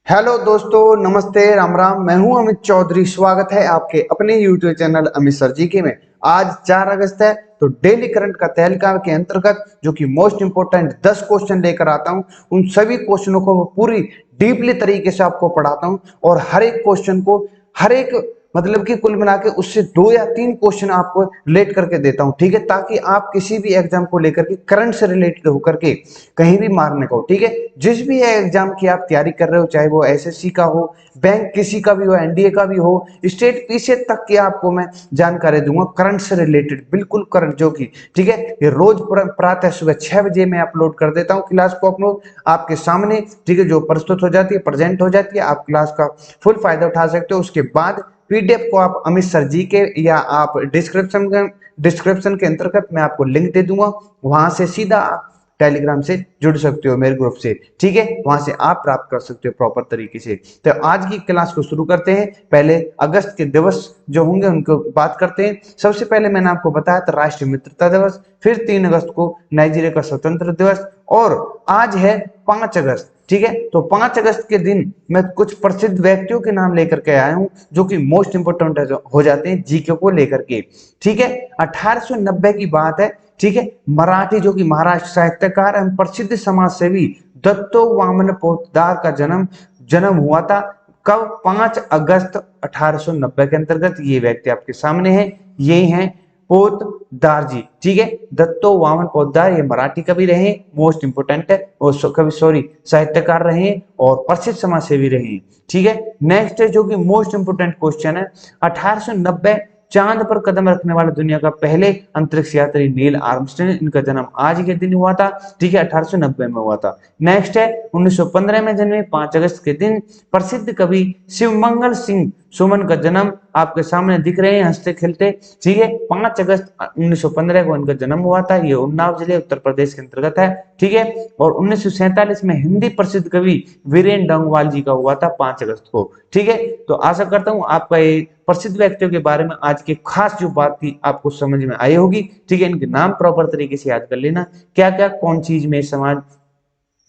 Hello दोस्तों, नमस्ते, राम राम। मैं हूं अमित चौधरी। स्वागत है आपके अपने यूट्यूब चैनल अमित सर जी के में। आज 4 अगस्त है, तो डेली करंट का तहलका के अंतर्गत जो कि मोस्ट इंपोर्टेंट 10 क्वेश्चन लेकर आता हूं, उन सभी क्वेश्चनों को पूरी डीपली तरीके से आपको पढ़ाता हूं और हर एक क्वेश्चन को हर एक मतलब कि कुल मिला के उससे 2 या 3 क्वेश्चन आपको रिलेट करके देता हूं, ठीक है, ताकि आप किसी भी एग्जाम को लेकर के करंट से रिलेटेड होकर के कहीं भी मारने को, ठीक है। जिस भी एग्जाम की आप तैयारी कर रहे हो, चाहे वो एसएससी का हो, बैंक किसी का भी हो, एनडीए का भी हो, स्टेट पीसीए तक की आपको मैं जानकारी दूंगा करंट से रिलेटेड, बिल्कुल करंट, जो कि ठीक है ये रोज प्रातः सुबह 6 बजे मैं अपलोड कर देता हूँ क्लास को अपलोड आपके सामने, ठीक है, जो प्रस्तुत हो जाती है, प्रेजेंट हो जाती है। आप क्लास का फुल फायदा उठा सकते हो। उसके बाद पीडीएफ को आप अमित सर जी के या आप डिस्क्रिप्शन के अंतर्गत मैं आपको लिंक दे दूंगा, वहां से सीधा टेलीग्राम से जुड़ सकते हो मेरे ग्रुप से, ठीक है, वहां से आप प्राप्त कर सकते हो प्रॉपर तरीके से। तो आज की क्लास को शुरू करते हैं। पहले अगस्त के दिवस जो होंगे उनको बात करते हैं। सबसे पहले मैंने आपको बताया था राष्ट्रीय मित्रता दिवस, फिर 3 अगस्त को नाइजीरिया का स्वतंत्र दिवस, और आज है 5 अगस्त, ठीक है। तो 5 अगस्त के दिन मैं कुछ प्रसिद्ध व्यक्तियों के नाम लेकर के आया हूं जो कि मोस्ट इंपोर्टेंट हो जाते हैं जीके को लेकर के, ठीक है। 1890 की बात है, ठीक है। मराठी जो कि महाराष्ट्र साहित्यकार एवं प्रसिद्ध समाज सेवी दत्तो वामन पोतदार का जन्म जन्म हुआ था। कब? 5 अगस्त 1890 के अंतर्गत। ये व्यक्ति आपके सामने है, ये हैं पोतदार जी, ठीक है। दत्तो वामन पोतदार ये मराठी कवि रहे, मोस्ट इंपोर्टेंट है, और कवि सॉरी साहित्यकार रहे और प्रसिद्ध समाज सेवी रहे, ठीक है। नेक्स्ट है जो कि मोस्ट इंपोर्टेंट क्वेश्चन है, 1890 चांद पर कदम रखने वाला दुनिया का पहले अंतरिक्ष यात्री नील आर्मस्ट्रांग, इनका जन्म आज के दिन हुआ था, ठीक है, 1890 में हुआ था। नेक्स्ट है 1915 में जन्मे 5 अगस्त के दिन प्रसिद्ध कवि शिवमंगल सिंह सुमन का जन्म आपके सामने दिख रहे हैं हंसते खेलते, ठीक है। 5 अगस्त 1915 को इनका जन्म हुआ था। ये उन्नाव जिले उत्तर प्रदेश के अंतर्गत है, ठीक है। और 1947 में हिंदी प्रसिद्ध कवि वीरेन डंगवाल जी का हुआ था 5 अगस्त को, ठीक है। तो आशा करता हूं आपका ये प्रसिद्ध व्यक्तियों के बारे में आज की खास जो बात थी आपको समझ में आई होगी, ठीक है। इनके नाम प्रॉपर तरीके से याद कर लेना, क्या क्या कौन चीज में समाज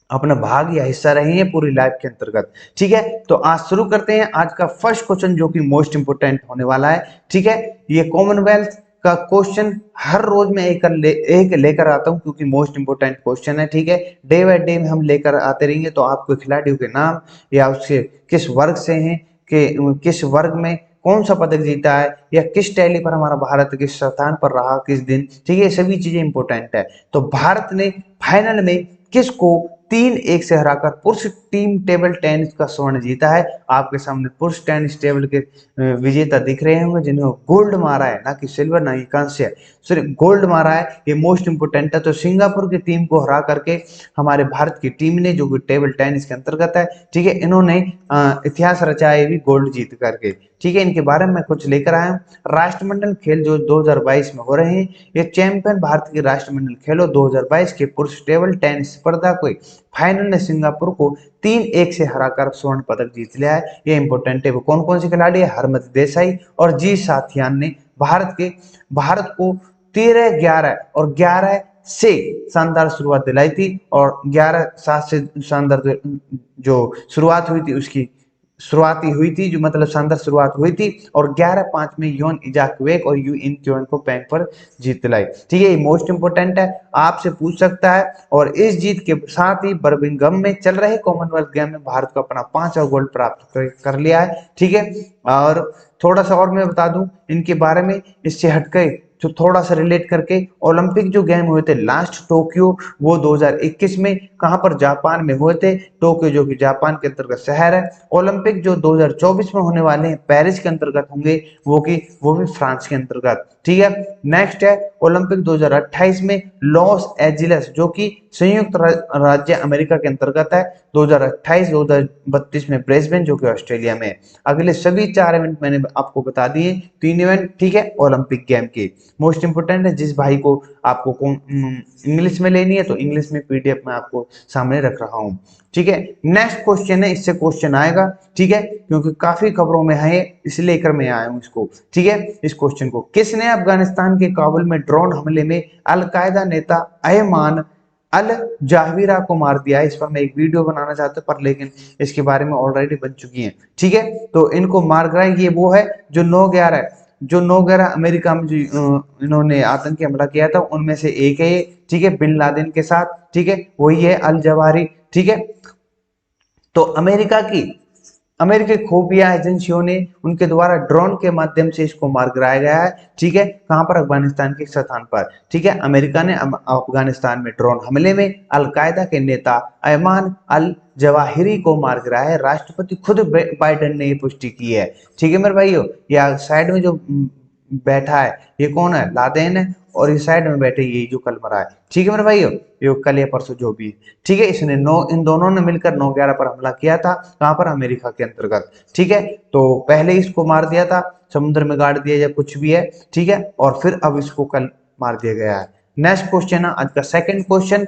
अपना भाग या हिस्सा रहे हैं पूरी लाइफ के अंतर्गत, ठीक है। तो आज शुरू करते हैं आज का फर्स्ट क्वेश्चन जो कि मोस्ट इंपोर्टेंट होने वाला है, ठीक है। ये कॉमनवेल्थ का क्वेश्चन हर रोज मैं एक लेकर आता हूं क्योंकि मोस्ट इंपोर्टेंट क्वेश्चन है, ठीक है। डे बाय डे में हम लेकर आते रहेंगे, तो आपको खिलाड़ियों के नाम या उसके किस वर्ग से हैं, कि किस वर्ग में कौन सा पदक जीता है, या किस टैली पर हमारा भारत किस स्थान पर रहा किस दिन, ठीक है, सभी चीजें इंपोर्टेंट है। तो भारत ने फाइनल में किसको 3-1 से हराकर पुरुष टीम टेबल टेनिस का स्वर्ण जीता है। आपके सामने पुरुष टेनिस टेबल के विजेता दिख रहे होंगे जिन्होंने गोल्ड मारा है, ना कि सिल्वर ना ही कांस्य, सिर्फ गोल्ड मारा है। ये मोस्ट इंपोर्टेंट है। तो सिंगापुर की टीम को हरा करके हमारे भारत की टीम ने, जो कि टेबल टेनिस के अंतर्गत है, ठीक है, इन्होंने इतिहास रचा है भी गोल्ड जीत करके, ठीक है। इनके बारे में मैं कुछ लेकर आया हूँ। राष्ट्रमंडल खेल जो 2022 में हो रहे हैं, ये चैंपियन भारत के राष्ट्रमंडल खेलों 2022 के पुरुष टेबल टेनिस स्पर्धा को फाइनल ने सिंगापुर को 3-1 से हराकर स्वर्ण पदक जीत लिया है। ये इंपोर्टेंट है। वो कौन कौन से खिलाड़ी है? हरमत देसाई और जी साथियान ने भारत को 13-11 और 11 से शानदार शुरुआत दिलाई थी, और 11-7 से शानदार जो शुरुआत हुई थी उसकी शुरुआती हुई थी, जो मतलब शानदार शुरुआत हुई थी, और 11-5 में योन इजाकवेक और यू इन क्योन को पैंक पर जीत दिलाई, ठीक है। ये मोस्ट इंपोर्टेंट है, आपसे पूछ सकता है। और इस जीत के साथ ही बर्मिंघम में चल रहे कॉमनवेल्थ गेम में भारत को अपना 5वां गोल्ड प्राप्त कर लिया है, ठीक है। और थोड़ा सा और मैं बता दूं इनके बारे में, इससे हटके जो थोड़ा सा रिलेट करके, ओलंपिक जो गेम हुए थे लास्ट टोक्यो, वो 2021 में कहां पर? जापान में हुए थे। टोक्यो जो कि जापान के अंतर्गत शहर है। ओलंपिक जो 2024 में होने वाले हैं पेरिस के अंतर्गत होंगे, वो भी फ्रांस के अंतर्गत, ठीक है। नेक्स्ट है ओलंपिक 2028 में लॉस एंजिल्स जो कि संयुक्त राज्य अमेरिका के अंतर्गत है। 2028, 2032 में ब्रिस्बेन जो कि ऑस्ट्रेलिया में है। अगले सभी 4 इवेंट मैंने आपको बता दिए, 3 इवेंट, ठीक है, ओलंपिक गेम के। मोस्ट इंपोर्टेंट है। जिस भाई को आपको इंग्लिश में लेनी है तो इंग्लिश में पीडीएफ में आपको सामने रख रहा हूं, ठीक है। नेक्स्ट क्वेश्चन है, इससे क्वेश्चन आएगा, ठीक है, क्योंकि काफी खबरों में है इसलिए लेकर मैं आया हूं इसको, ठीक है। इस क्वेश्चन को, किसने अफगानिस्तान के काबुल में ड्रोन हमले में अलकायदा नेता अयमान अल जाहिरा को मार दिया है। इस पर मैं एक वीडियो बनाना चाहता हूँ, पर लेकिन इसके बारे में ऑलरेडी बन चुकी है। ठीक है, तो इनको मार गिराया, ये वो है जो 9/11 अमेरिका में जो इन्होंने आतंकी हमला किया था, उनमें से एक है ये। ठीक है, बिन लादेन के साथ। ठीक है, वही है अल जवाहिरी। ठीक है, तो अमेरिकी खुफिया एजेंसियों ने उनके द्वारा ड्रोन के माध्यम से इसको मार गिराया गया है। ठीक है, कहां पर? अफगानिस्तान के एक स्थान पर। ठीक है, अमेरिका ने अफगानिस्तान में ड्रोन हमले में अलकायदा के नेता अयमान अल जवाहिरी को मार गिराया है। राष्ट्रपति खुद बाइडेन ने ये पुष्टि की है। ठीक है मेरे भाइयों, या साइड में जो बैठा है ये कौन है? लादेन है। और इस साइड में बैठे ये जो कल मरा है। ठीक है मेरे भाइयों, ये कल या परसों जो भी है। ठीक है, इसने इन दोनों ने मिलकर 9/11 पर हमला किया था। कहां पर? अमेरिका के अंतर्गत। ठीक है, तो पहले इसको मार दिया था, समुद्र में गाड़ दिया या कुछ भी है। ठीक है, और फिर अब इसको कल मार दिया गया है। नेक्स्ट क्वेश्चन है आज का second question,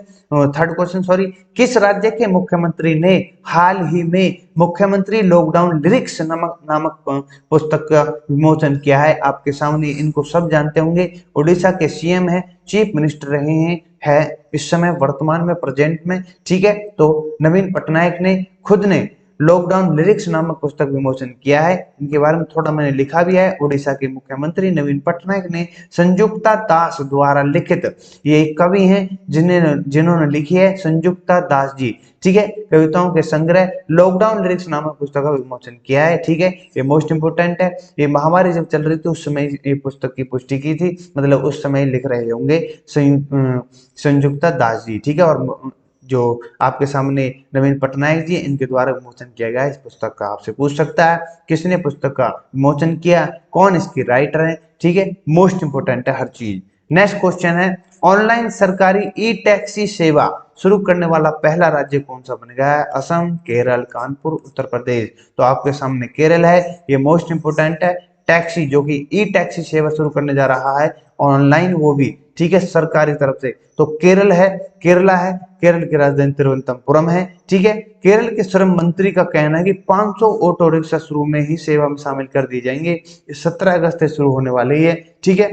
third question sorry. किस राज्य के मुख्यमंत्री ने हाल ही में मुख्यमंत्री लॉकडाउन लिरिक्स नामक पुस्तक का विमोचन किया है? आपके सामने, इनको सब जानते होंगे। उड़ीसा के सीएम है, चीफ मिनिस्टर रहे हैं, है इस समय वर्तमान में, प्रेजेंट में। ठीक है, तो नवीन पटनायक ने खुद ने लॉकडाउन लिरिक्स नामक पुस्तक विमोचन किया है। इनके बारे में थोड़ा मैंने लिखा भी है। उड़ीसा के मुख्यमंत्री नवीन पटनायक ने संयुक्ता दास द्वारा लिखित, ये एक कवि हैं जिन्होंने लिखी है, संयुक्ता दास जी। ठीक है, कविताओं के संग्रह लॉकडाउन लिरिक्स नामक पुस्तक का विमोचन किया है। ठीक है, ये मोस्ट इंपोर्टेंट है। ये महामारी जब चल रही थी उस समय ये पुस्तक की पुष्टि की थी, मतलब उस समय लिख रहे होंगे संयुक्ता दास जी। ठीक है, और जो आपके सामने नवीन पटनायक जी, इनके द्वारा विमोचन किया गया है इस पुस्तक का। आपसे पूछ सकता है किसने पुस्तक का विमोचन किया, कौन इसकी राइटर है। ठीक है, मोस्ट इंपोर्टेंट है हर चीज। नेक्स्ट क्वेश्चन है, ऑनलाइन सरकारी ई टैक्सी सेवा शुरू करने वाला पहला राज्य कौन सा बन गया है? असम, केरल, कानपुर, उत्तर प्रदेश। तो आपके सामने केरल है, ये मोस्ट इंपोर्टेंट है। टैक्सी, जो कि ई टैक्सी सेवा शुरू करने जा रहा है ऑनलाइन, वो भी। ठीक है, सरकारी तरफ से, तो केरल है, केरला है। केरल की राजधानी तिरुवनंतपुरम है। ठीक है, केरल के श्रम मंत्री का कहना है कि 500 ऑटो रिक्शा शुरू में ही सेवा में शामिल कर दी जाएंगे। 17 अगस्त से शुरू होने वाली है। ठीक है,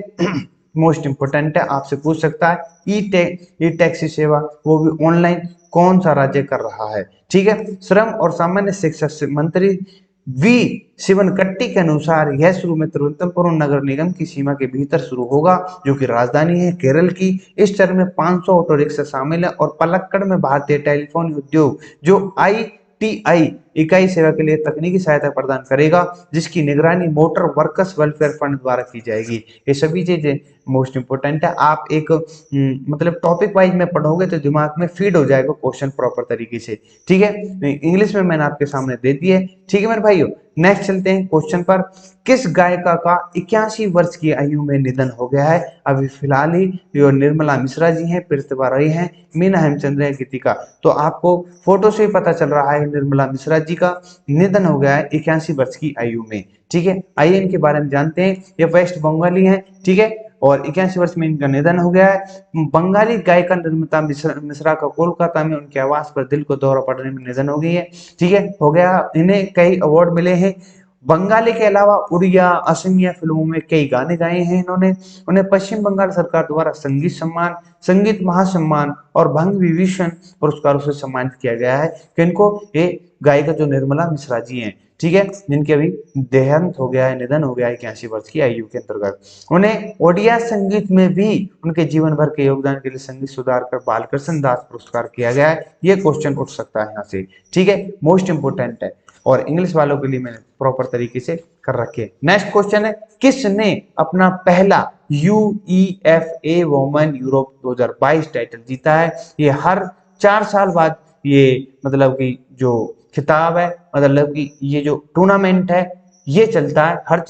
मोस्ट इंपोर्टेंट है, आपसे पूछ सकता है ई टैक्सी सेवा, वो भी ऑनलाइन, कौन सा राज्य कर रहा है? ठीक है, श्रम और सामान्य शिक्षा मंत्री वी शिवनकट्टी के अनुसार यह शुरू में तिरुवनंतपुरम नगर निगम की सीमा के भीतर शुरू होगा, जो कि राजधानी है केरल की। इस चरण में 500 ऑटो रिक्शा शामिल है और पलक्कड़ में भारतीय टेलीफोन उद्योग जो ITI इकाई सेवा के लिए तकनीकी सहायता प्रदान करेगा, जिसकी निगरानी मोटर वर्कर्स वेलफेयर फंड द्वारा की जाएगी। ये सभी चीजें मोस्ट इंपोर्टेंट है। आप एक मतलब टॉपिक वाइज में पढ़ोगे तो दिमाग में फीड हो जाएगा क्वेश्चन प्रॉपर तरीके से। ठीक है, इंग्लिश में मैंने आपके सामने दे दी है। ठीक है मेरे भाइयों, नेक्स्ट चलते हैं क्वेश्चन पर। किस गायिका का 81 वर्ष की आयु में निधन हो गया है? अभी फिलहाल ही जो निर्मला मिश्रा जी हैं, प्रतिभा राय हैं, मीना हेमचंद्र है, गीतिका। तो आपको फोटो से ही पता चल रहा है निर्मला मिश्रा जी का निधन हो गया है 81 वर्ष की आयु में। ठीक है, आइए इनके बारे में जानते हैं। ये वेस्ट बंगाली हैं। ठीक है, और 81 वर्ष में इनका निधन हो गया है। बंगाली गायिका निर्मला मिश्रा का कोलकाता में उनके आवास पर दिल को दौरा पड़ने में निधन हो गई है। ठीक है, हो गया। इन्हें कई अवार्ड मिले हैं। बंगाली के अलावा उड़िया, असमिया फिल्मों में कई गाने गाए हैं इन्होंने। उन्हें पश्चिम बंगाल सरकार द्वारा संगीत सम्मान, संगीत महासम्मान और भंग विभूषण पुरस्कारों से सम्मानित किया गया है। किनको? ये गायिका जो निर्मला मिश्रा जी हैं। ठीक है, जिनके अभी देहांत हो गया है, निधन हो गया है 81 वर्ष की आयु के अंतर्गत। उन्हें ओडिया संगीत में भी उनके जीवन भर के योगदान के लिए संगीत सुधारकर बालकृष्ण दास पुरस्कार किया गया है। ये क्वेश्चन उठ सकता है यहाँ से। ठीक है, मोस्ट इंपोर्टेंट है, और इंग्लिश वालों के लिए मैंने प्रॉपर तरीके से कर रखे। नेक्स्ट क्वेश्चन है, किसने अपना पहला UEFA वोमेन यूरोप 2022 टाइटल जीता है? ये हर 4 साल बाद ये मतलब कि जो खिताब है, मतलब कि ये जो टूर्नामेंट है, ये चलता है हर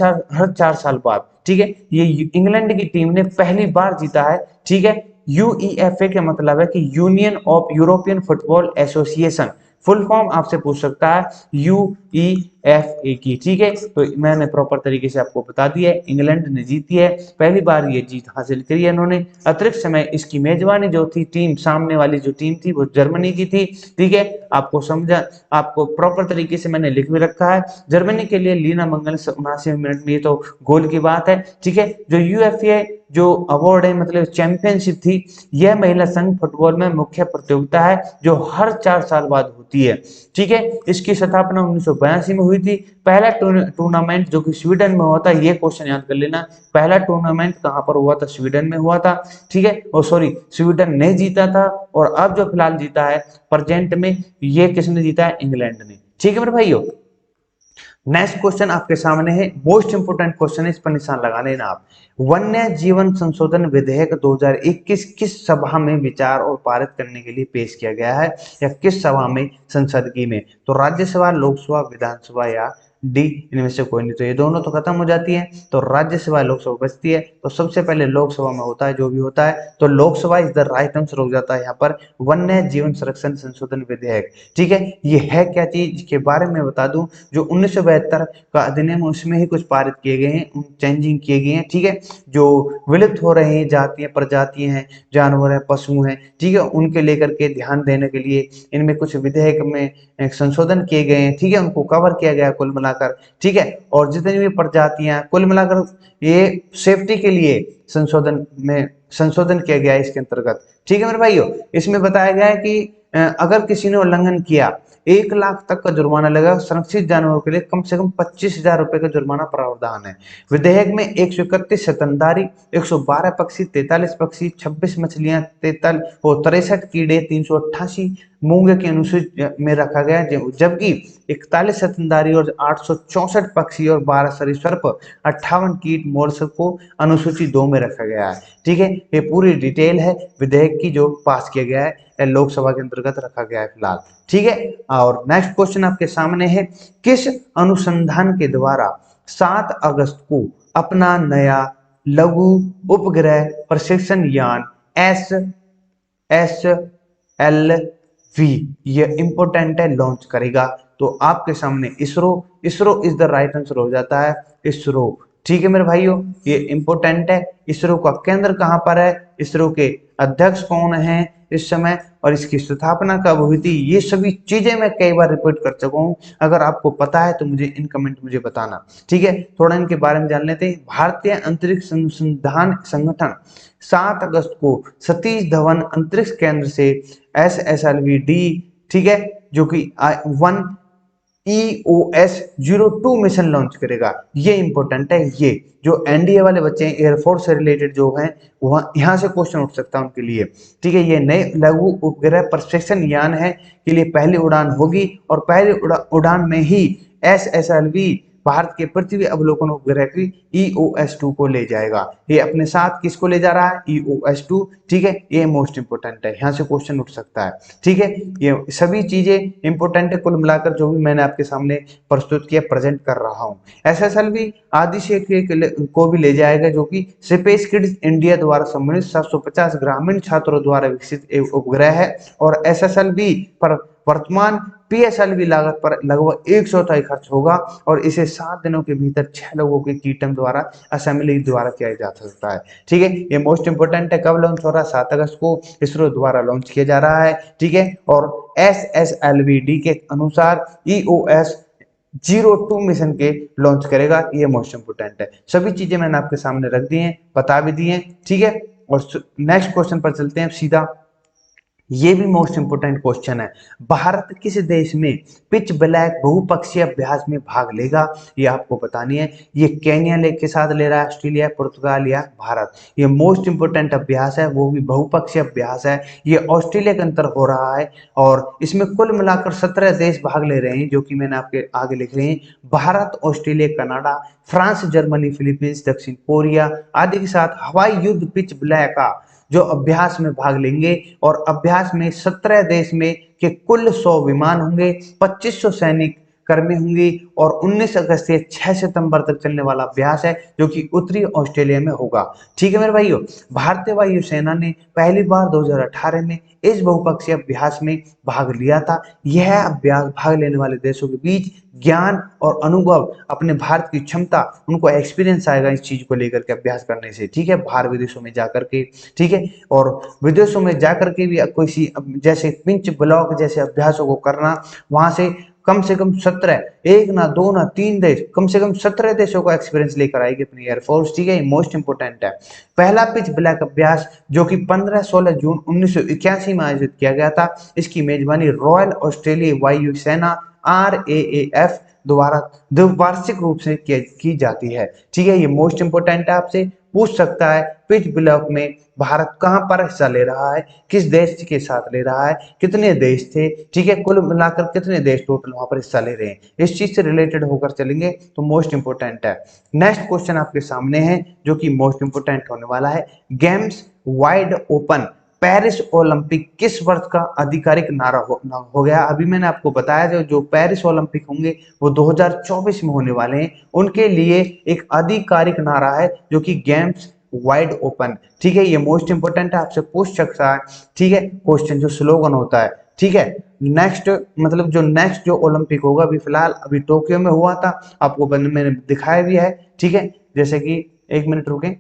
चार साल बाद। ठीक है, ये इंग्लैंड की टीम ने पहली बार जीता है। ठीक है, UEFA के मतलब है कि union of European football association. Full form आपसे पूछ सकता है, FA की। ठीक है, तो मैंने प्रॉपर तरीके से आपको बता दिया है, इंग्लैंड ने जीती है, पहली बार ये जीत हासिल करी है इन्होंने। अतिरिक्त समय इसकी मेजबानी जो थी, टीम सामने वाली जो टीम थी वो जर्मनी की थी। ठीक है, आपको समझा, आपको प्रॉपर तरीके से मैंने लिख भी रखा है। जर्मनी के लिए लीना मंगल 79 मिनट में, ये तो गोल की बात है। ठीक है, जो यूएफए जो अवार्ड है, मतलब चैंपियनशिप थी, यह महिला संघ फुटबॉल में मुख्य प्रतियोगिता है जो हर 4 साल बाद होती है। ठीक है, इसकी स्थापना 1982 में हुई थी। पहला टूर्नामेंट जो कि स्वीडन में हुआ था, ये क्वेश्चन याद कर लेना, पहला टूर्नामेंट कहां पर हुआ था? स्वीडन में हुआ था। ठीक है, और सॉरी, स्वीडन ने जीता था, और अब जो फिलहाल जीता है प्रेजेंट में, ये किसने जीता है? इंग्लैंड ने। ठीक है मेरे भाइयों, नेक्स्ट क्वेश्चन आपके सामने है, मोस्ट इंपोर्टेंट क्वेश्चन है, इस पर निशान लगा लेना आप। वन्य जीवन संशोधन विधेयक 2021 किस सभा में विचार और पारित करने के लिए पेश किया गया है, या किस सभा में? संसद की में। तो राज्यसभा, लोकसभा, विधानसभा या डी, इनमें से कोई नहीं। तो ये दोनों तो खत्म हो जाती है, तो राज्यसभा लोकसभा बचती है। तो सबसे पहले लोकसभा में होता है जो भी होता है, तो Lok Sabha is the right answer हो जाता है यहाँ पर, वन्य जीवन संरक्षण संशोधन विधेयक। ठीक है, ये है क्या चीज के बारे में बता दूं, जो 1972 का अधिनियम, उसमें ही कुछ पारित किए गए हैं, चेंजिंग किए गए हैं। ठीक है, जो विलुप्त हो रहे हैं जातियां, प्रजातियां हैं, जानवर है, पशु हैं, ठीक है, उनके लेकर के ध्यान देने के लिए इनमें कुछ विधेयक में संशोधन किए गए हैं। ठीक है, उनको कवर किया गया कुल मिलाकर। ठीक है, और जितनी भी प्रजातियां कुल मिलाकर, ये सेफ्टी के लिए संशोधन किया गया है इसके अंतर्गत। ठीक है मेरे भाइयों, इसमें बताया गया है कि अगर किसी ने उल्लंघन किया, 1 लाख तक का जुर्माना लगेगा। संरक्षित जानवरों के लिए कम से कम 25,000 रुपए का जुर्माना प्रावधान है। विधेयक में 131 स्तनधारी, 112 पक्षी, 43 पक्षी, 26 मछलियां, 63 कीड़े, 388 मूंगे की अनुसूची में रखा गया है, जबकि 41 स्तनधारी और 864 पक्षी और 12 सरीसृप, 58 कीट, मोलस्क को अनुसूची 2 में रखा गया है। ठीक है, ये पूरी डिटेल है विधेयक की जो पास किया गया है, लोकसभा के अंतर्गत रखा गया है फिलहाल। ठीक है, और नेक्स्ट क्वेश्चन आपके सामने है, किस अनुसंधान के द्वारा 7 अगस्त को अपना नया लघु उपग्रह प्रक्षेपण यान SSLV, ये इंपोर्टेंट है, लॉन्च करेगा? तो आपके सामने ISRO is the right answer हो जाता है, इसरो। ठीक है मेरे भाइयों, ये इंपोर्टेंट है। इसरो का केंद्र कहां पर है, इसरो के अध्यक्ष कौन है इस समय, और इसकी स्थापना कब हुई थी, ये सभी चीजें मैं कई बार रिपीट कर चुका हूं। अगर आपको पता है तो मुझे इन कमेंट मुझे बताना। ठीक है, थोड़ा इनके बारे में जान लेते हैं। भारतीय अंतरिक्ष अनुसंधान संगठन 7 अगस्त को सतीश धवन अंतरिक्ष केंद्र से SSLV-D, ठीक है, जो कि 1 EOS-02 मिशन लॉन्च करेगा। ये इंपॉर्टेंट है। ये जो एनडीए वाले बच्चे हैं, एयरफोर्स से रिलेटेड जो हैं, वहां यहाँ से क्वेश्चन उठ सकता है उनके लिए। ठीक है, ये नए लघु उपग्रह प्रक्षेपण यान है के लिए पहली उड़ान होगी, और पहली उड़ान में ही SSLV भारत के पृथ्वी अवलोकन उपग्रह की EOS-2 को ले जाएगा। ये अपने साथ किसको ले जा रहा है? EOS-2। ठीक है, ये मोस्ट इंपोर्टेंट है, यहाँ से क्वेश्चन उठ सकता है। ठीक है, ये सभी चीजें इंपोर्टेंट है, कुल मिलाकर जो भी मैंने आपके सामने प्रस्तुत किया, प्रेजेंट कर रहा हूँ। SSLV आदिशेख को भी ले जाएगा, जो कि स्पेस किड्स इंडिया द्वारा संबंधित 750 ग्रामीण छात्रों द्वारा विकसित एक उपग्रह है, और SSLV पर वर्तमान PSLV लागत पर लगभग 1/4 खर्च होगा, और इसे 7 दिनों के भीतर 6 लोगों के टीम द्वारा असेंबली द्वारा किया जा सकता है। ठीक है, ये मोस्ट इंपोर्टेंट है। कब लॉन्च हो रहा है? 7 अगस्त को इसरो द्वारा लॉन्च किया जा रहा है। ठीक है, और SSLV-D के अनुसार EOS-02 मिशन के लॉन्च करेगा। ये मोस्ट इंपोर्टेंट है। सभी चीजें मैंने आपके सामने रख दी हैं, बता भी दी हैं। ठीक है, और नेक्स्ट क्वेश्चन पर चलते हैं सीधा। ये भी मोस्ट इंपोर्टेंट क्वेश्चन है, भारत किस देश में पिच ब्लैक बहुपक्षीय अभ्यास में भाग लेगा? ये आपको बतानी है। ये केन्या के साथ ले रहा है, ऑस्ट्रेलिया, पुर्तगाल या भारत? ये मोस्ट इंपोर्टेंट अभ्यास है, वो भी बहुपक्षीय अभ्यास है। ये ऑस्ट्रेलिया के अंदर हो रहा है, और इसमें कुल मिलाकर 17 देश भाग ले रहे हैं, जो कि मैंने आपके आगे लिख रहे हैं। Bharat, Australia, Canada, France, Germany, Philippines, दक्षिण कोरिया आदि के साथ हवाई युद्ध पिच ब्लैक का जो अभ्यास में भाग लेंगे, और अभ्यास में 17 देश में के कुल 100 विमान होंगे, 2500 सैनिक कर्मी होंगी और 19 अगस्त से 6 सितंबर तक चलने वाला अभ्यास है जो कि उत्तरी ऑस्ट्रेलिया में होगा। ठीक है मेरे भाइयों, भारतीय वायुसेना ने पहली बार 2018 में इस बहुपक्षीय अभ्यास में भाग लिया था। यह अभ्यास भाग लेने वाले देशों के बीच ज्ञान और अनुभव, अपने भारत की क्षमता, उनको एक्सपीरियंस आएगा इस चीज को लेकर के अभ्यास करने से। ठीक है, बाहर विदेशों में जाकर के। ठीक है, और विदेशों में जाकर के भी कोई जैसे पिंच ब्लॉक जैसे अभ्यासों को करना, वहां से कम 17, एक ना दो ना तीन देश, कम से कम 17 देशों का एक्सपीरियंस लेकर आएगी अपनी एयरफोर्स। ठीक है, मोस्ट इंपोर्टेंट है। पहला पिच ब्लैक अभ्यास जो कि 15-16 जून 1981 में आयोजित किया गया था, इसकी मेजबानी रॉयल ऑस्ट्रेलिया वायु सेना RAAF द्वारा द्विवार्षिक रूप से की जाती है। ठीक है, ये मोस्ट इंपोर्टेंट है, आपसे पूछ सकता है पिच ब्लॉक में भारत कहां पर हिस्सा ले रहा है, किस देश के साथ ले रहा है, कितने देश थे। ठीक है, कुल मिलाकर कितने देश टोटल वहां पर हिस्सा ले रहे हैं, इस चीज से रिलेटेड होकर चलेंगे तो मोस्ट इंपोर्टेंट है। नेक्स्ट क्वेश्चन आपके सामने है जो कि मोस्ट इंपोर्टेंट होने वाला है। Games wide open Paris Olympic किस वर्ष का आधिकारिक नारा हो गया? अभी मैंने आपको बताया जो पेरिस ओलंपिक होंगे वो 2024 में होने वाले हैं, उनके लिए एक आधिकारिक नारा है जो कि गेम्स वाइड ओपन। ठीक है, ये मोस्ट इंपोर्टेंट है, आपसे पूछ सकता है। ठीक है, क्वेश्चन जो स्लोगन होता है। ठीक है, नेक्स्ट मतलब जो नेक्स्ट जो ओलंपिक होगा, अभी फिलहाल अभी टोक्यो में हुआ था, आपको मैंने दिखाया भी है। ठीक है, जैसे कि एक मिनट रुके,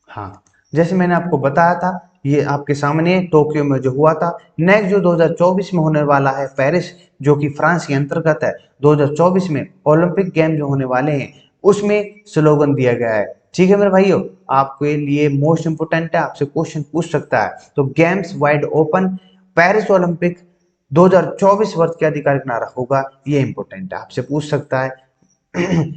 हाँ, जैसे मैंने आपको बताया था, ये आपके सामने टोक्यो में जो हुआ था। नेक्स्ट जो 2024 में होने वाला है पेरिस, जो कि फ्रांस के अंतर्गत है, 2024 में ओलंपिक गेम जो होने वाले हैं उसमें स्लोगन दिया गया है। ठीक है मेरे भाइयों, आपके लिए मोस्ट इंपोर्टेंट है, आपसे क्वेश्चन पूछ सकता है। तो games wide open Paris Olympic 2024 वर्ष के आधिकारिक नारा होगा, ये इंपोर्टेंट है, आपसे पूछ सकता है।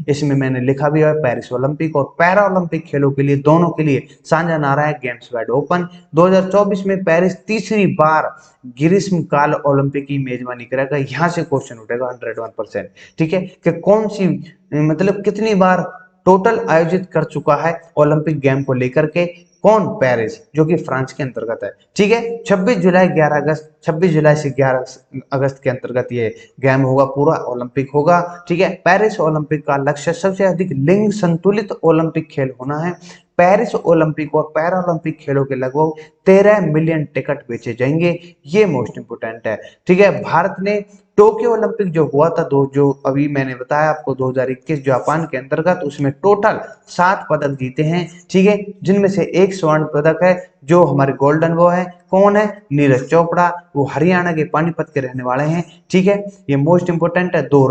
इसमें मैंने लिखा भी है पेरिस ओलंपिक और पैरा ओलंपिक खेलों के लिए, दोनों के लिए साझा नारा है गेम्स वाइड ओपन। 2024 में पेरिस तीसरी बार ग्रीष्मकाल ओलंपिक की मेजबानी करेगा। यहां से क्वेश्चन उठेगा 101%। ठीक है, कि कौन सी मतलब कितनी बार टोटल आयोजित कर चुका है ओलंपिक गेम को लेकर के, कौन? पेरिस, जो कि फ्रांस के अंतर्गत है। ठीक है, 26 जुलाई 11 अगस्त 26 जुलाई से 11 अगस्त के अंतर्गत ये गेम होगा, पूरा ओलंपिक होगा। ठीक है, पेरिस ओलंपिक का लक्ष्य सबसे अधिक लिंग संतुलित ओलंपिक खेल होना है। पेरिस ओलंपिक और पैरा ओलंपिक खेलों के लगभग 13 मिलियन टिकट बेचे जाएंगे, ये मोस्ट इंपोर्टेंट है। ठीक है, भारत ने टोक्यो ओलंपिक जो हुआ था, जो अभी मैंने बताया आपको 2021 जापान के अंतर्गत, उसमें टोटल 7 पदक जीते हैं। ठीक है, जिनमें से एक स्वर्ण पदक है जो हमारे गोल्डन वो है, कौन है? नीरज चोपड़ा, वो हरियाणा के पानीपत के रहने वाले हैं। ठीक है, ये मोस्ट इंपोर्टेंट है। दो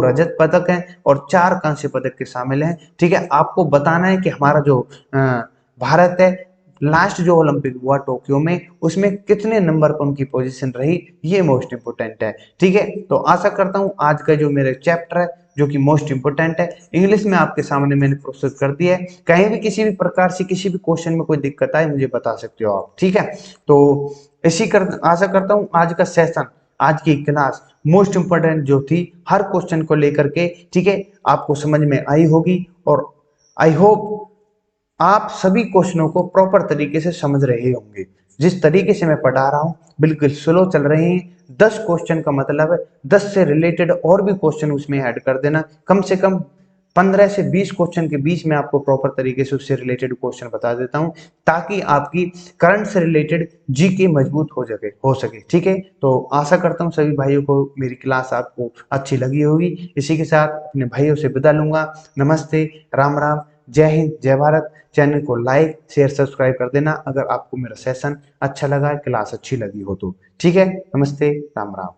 रजत पदक हैं और 4 कांस्य पदक के शामिल हैं। ठीक है, आपको बताना है कि हमारा जो भारत है, लास्ट जो ओलंपिक हुआ टोक्यो में, उसमें कितने नंबर पर उनकी पोजीशन रही, ये मोस्ट इंपोर्टेंट है। ठीक है, तो आशा करता हूं आज का जो मेरे चैप्टर है जो कि मोस्ट इंपोर्टेंट है, इंग्लिश में आपके सामने मैंने प्रोसेस कर दिया है। कहीं भी किसी भी प्रकार से किसी भी क्वेश्चन में कोई दिक्कत आए मुझे बता सकते हो आप। ठीक है, तो आशा करता हूं आज का सेशन, आज की क्लास मोस्ट इंपोर्टेंट जो थी, हर क्वेश्चन को लेकर के, ठीक है, आपको समझ में आई होगी। और आई होप आप सभी क्वेश्चनों को प्रॉपर तरीके से समझ रहे होंगे। जिस तरीके से मैं पढ़ा रहा हूं बिल्कुल स्लो चल रहे हैं। 10 क्वेश्चन का मतलब है 10 से रिलेटेड और भी क्वेश्चन उसमें ऐड कर देना। कम से कम 15 से 20 क्वेश्चन के बीच में आपको प्रॉपर तरीके से उससे रिलेटेड क्वेश्चन बता देता हूं, ताकि आपकी करंट से रिलेटेड जीके मजबूत हो सके। ठीक है, तो आशा करता हूं सभी भाइयों को मेरी क्लास आपको अच्छी लगी होगी। इसी के साथ अपने भाइयों से विदा लूंगा। नमस्ते, राम राम, जय हिंद, जय भारत। चैनल को लाइक शेयर सब्सक्राइब कर देना अगर आपको मेरा सेशन अच्छा लगा, क्लास अच्छी लगी हो तो। ठीक है, नमस्ते, राम राम।